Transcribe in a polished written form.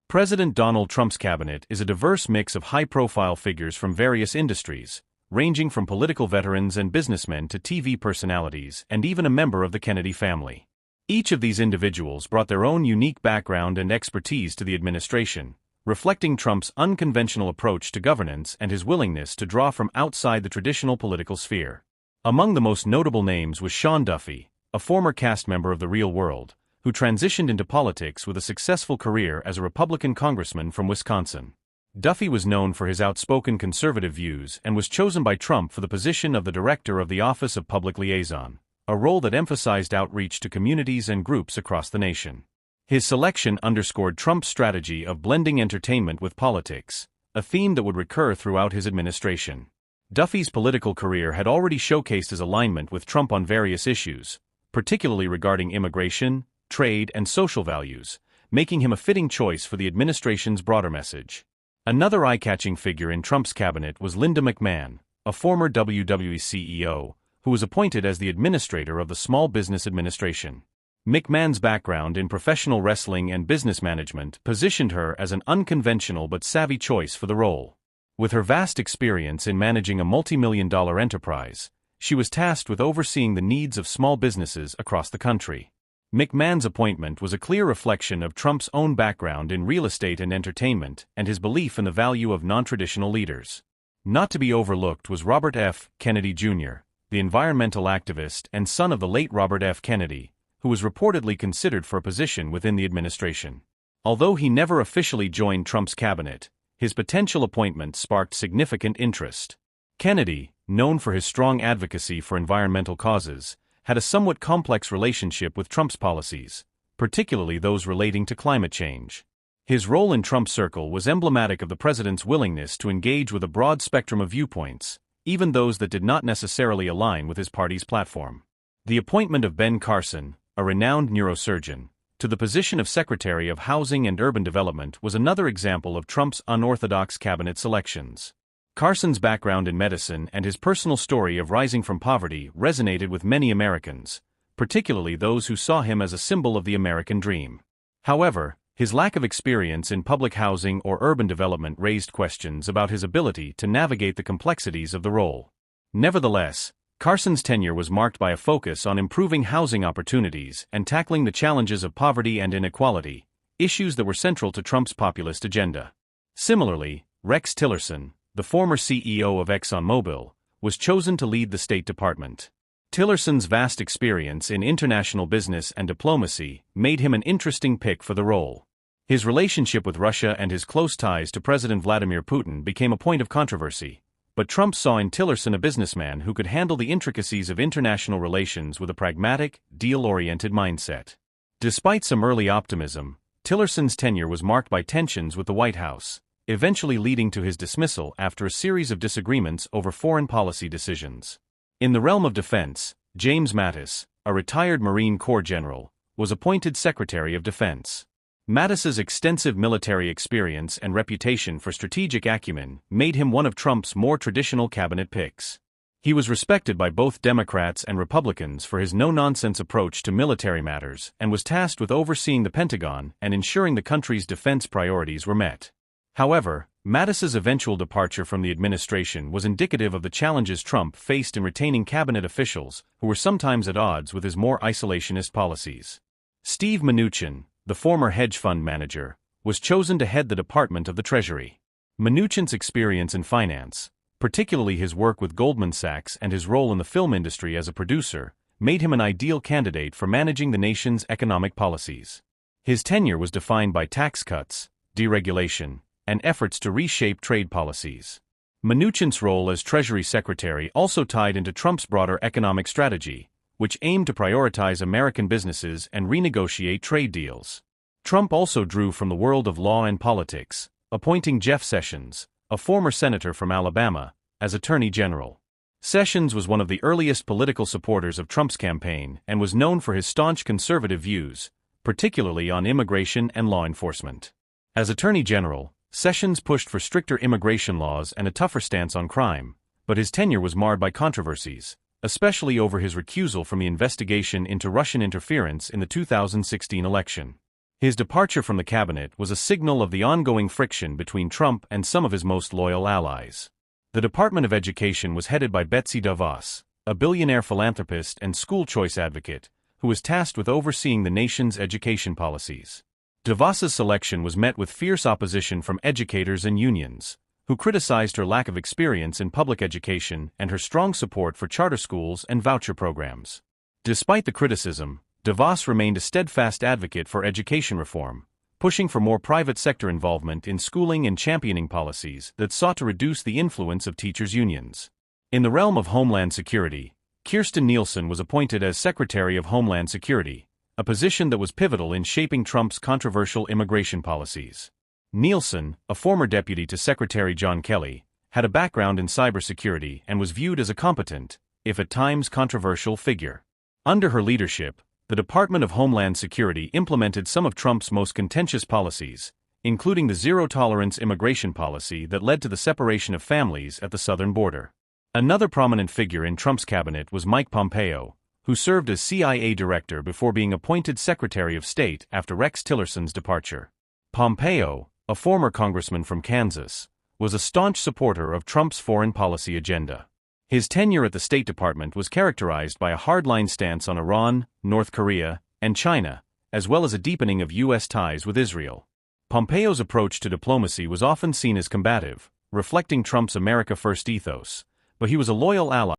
President Donald Trump's cabinet is a diverse mix of high-profile figures from various industries, ranging from political veterans and businessmen to TV personalities and even a member of the Kennedy family. Each of these individuals brought their own unique background and expertise to the administration, reflecting Trump's unconventional approach to governance and his willingness to draw from outside the traditional political sphere. Among the most notable names was Sean Duffy, a former cast member of The Real World, who transitioned into politics with a successful career as a Republican congressman from Wisconsin. Duffy was known for his outspoken conservative views and was chosen by Trump for the position of the Director of the Office of Public Liaison, a role that emphasized outreach to communities and groups across the nation. His selection underscored Trump's strategy of blending entertainment with politics, a theme that would recur throughout his administration. Duffy's political career had already showcased his alignment with Trump on various issues, particularly regarding immigration, trade, and social values, making him a fitting choice for the administration's broader message. Another eye-catching figure in Trump's cabinet was Linda McMahon, a former WWE CEO, who was appointed as the administrator of the Small Business Administration. McMahon's background in professional wrestling and business management positioned her as an unconventional but savvy choice for the role. With her vast experience in managing a multi-million-dollar enterprise, she was tasked with overseeing the needs of small businesses across the country. McMahon's appointment was a clear reflection of Trump's own background in real estate and entertainment and his belief in the value of non-traditional leaders. Not to be overlooked was Robert F. Kennedy Jr., the environmental activist and son of the late Robert F. Kennedy, who was reportedly considered for a position within the administration. Although he never officially joined Trump's cabinet, his potential appointment sparked significant interest. Kennedy, known for his strong advocacy for environmental causes, had a somewhat complex relationship with Trump's policies, particularly those relating to climate change. His role in Trump's circle was emblematic of the president's willingness to engage with a broad spectrum of viewpoints, even those that did not necessarily align with his party's platform. The appointment of Ben Carson, a renowned neurosurgeon, to the position of Secretary of Housing and Urban Development was another example of Trump's unorthodox cabinet selections. Carson's background in medicine and his personal story of rising from poverty resonated with many Americans, particularly those who saw him as a symbol of the American dream. However, his lack of experience in public housing or urban development raised questions about his ability to navigate the complexities of the role. Nevertheless, Carson's tenure was marked by a focus on improving housing opportunities and tackling the challenges of poverty and inequality, issues that were central to Trump's populist agenda. Similarly, Rex Tillerson, the former CEO of ExxonMobil, was chosen to lead the State Department. Tillerson's vast experience in international business and diplomacy made him an interesting pick for the role. His relationship with Russia and his close ties to President Vladimir Putin became a point of controversy, but Trump saw in Tillerson a businessman who could handle the intricacies of international relations with a pragmatic, deal-oriented mindset. Despite some early optimism, Tillerson's tenure was marked by tensions with the White House, eventually leading to his dismissal after a series of disagreements over foreign policy decisions. In the realm of defense, James Mattis, a retired Marine Corps general, was appointed Secretary of Defense. Mattis's extensive military experience and reputation for strategic acumen made him one of Trump's more traditional cabinet picks. He was respected by both Democrats and Republicans for his no-nonsense approach to military matters and was tasked with overseeing the Pentagon and ensuring the country's defense priorities were met. However, Mattis's eventual departure from the administration was indicative of the challenges Trump faced in retaining cabinet officials who were sometimes at odds with his more isolationist policies. Steve Mnuchin, the former hedge fund manager, was chosen to head the Department of the Treasury. Mnuchin's experience in finance, particularly his work with Goldman Sachs and his role in the film industry as a producer, made him an ideal candidate for managing the nation's economic policies. His tenure was defined by tax cuts, deregulation, and efforts to reshape trade policies. Mnuchin's role as Treasury Secretary also tied into Trump's broader economic strategy, which aimed to prioritize American businesses and renegotiate trade deals. Trump also drew from the world of law and politics, appointing Jeff Sessions, a former senator from Alabama, as Attorney General. Sessions was one of the earliest political supporters of Trump's campaign and was known for his staunch conservative views, particularly on immigration and law enforcement. As Attorney General, Sessions pushed for stricter immigration laws and a tougher stance on crime, but his tenure was marred by controversies, especially over his recusal from the investigation into Russian interference in the 2016 election. His departure from the cabinet was a signal of the ongoing friction between Trump and some of his most loyal allies. The Department of Education was headed by Betsy DeVos, a billionaire philanthropist and school choice advocate, who was tasked with overseeing the nation's education policies. DeVos's selection was met with fierce opposition from educators and unions, who criticized her lack of experience in public education and her strong support for charter schools and voucher programs. Despite the criticism, DeVos remained a steadfast advocate for education reform, pushing for more private sector involvement in schooling and championing policies that sought to reduce the influence of teachers' unions. In the realm of Homeland Security, Kirstjen Nielsen was appointed as Secretary of Homeland Security, a position that was pivotal in shaping Trump's controversial immigration policies. Nielsen, a former deputy to Secretary John Kelly, had a background in cybersecurity and was viewed as a competent, if at times controversial, figure. Under her leadership, the Department of Homeland Security implemented some of Trump's most contentious policies, including the zero-tolerance immigration policy that led to the separation of families at the southern border. Another prominent figure in Trump's cabinet was Mike Pompeo, who served as CIA director before being appointed Secretary of State after Rex Tillerson's departure. Pompeo, a former congressman from Kansas, was a staunch supporter of Trump's foreign policy agenda. His tenure at the State Department was characterized by a hardline stance on Iran, North Korea, and China, as well as a deepening of U.S. ties with Israel. Pompeo's approach to diplomacy was often seen as combative, reflecting Trump's America First ethos, but he was a loyal ally